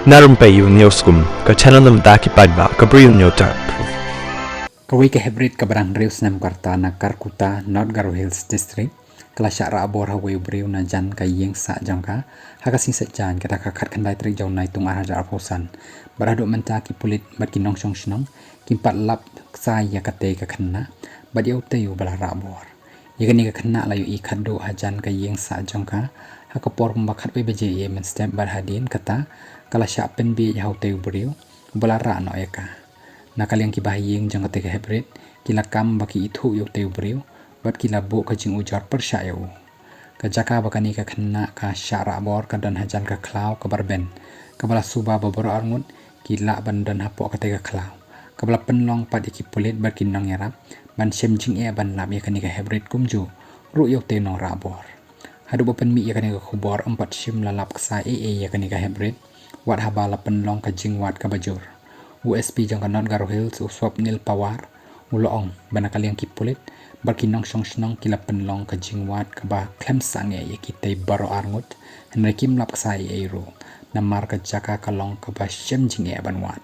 Na Rympei U ke channel nabynta paidbah ke Bri U Hynñiewtrep. Kawai ke heprit ke barang riu Snem na Kharkutta North Garo Hills District kala Shah rahbor hawai Bri U na jan ka yeng sa jangka hakasing sa jan kita kakat kendai trik jauh nai tung arah arposan paradoh mynta ki pulit bat ki nong shong shnong ympat lap ksai ya kate ka khanna bat yau tayu bala rahbor yagani ka khanna layu I haduh hajan ka yeng sa jangka hakapor pembakat beje ye men step bar hadin kata kala Shah pen bi hau tayu Bri U bala ra no iaka nakaliang kibahiyeng jang kate heprit kila kam baki ithu yu teu Bri U bat kila bo ka jing ujar persya yu ka jaka bakani ka khanna ka Shah rahbor ka dan hajan ka khlau ka barben ka bala suba baroh arngut kila bandan hapo kate ka khlau ka bala penlong pat iki pulit bat kinong yarap ban shem jing e ban lab yakani ka heprit kumju ru yu teu no rahbor haduh bapen mi yakani ka khubor ympat shim lalap ksai yakani ka heprit wat habala penlong ka jing wat ka bajur USB jang kanon Garo Hills uswap nil pawar uloong banakaliang kipulit barkinong shong shnong kila penlong ka jingwat ka ba klem sange ye kitay baroh arngut henrekim lap ksai ero namar ka jaka kalong ka ba shem jing e banwan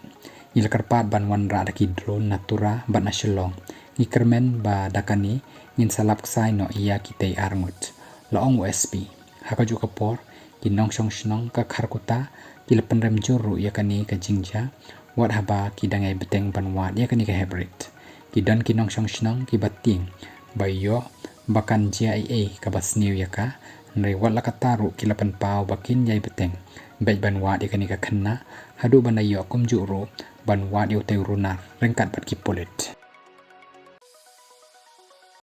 ilkarpat banwan ra da ki drone natura ban nasyolong ngikermen ba dakani ngin salap ksai no iya kitay arngut loong USB hakaju kapor kinong shong shnong ka Kharkutta kila penrem juru yakani ka jingja wat haba kidangai beteng banwat ya kani ka heprit kidan kinong shong shnong ki bating bayo bakan jia ka basniu yaka nre wat lakataru kila penpau bakin yai beteng bej banwat ya kani ka khanna haduh banayo kumjuru banwat yo teu runar rengkat bat ki polit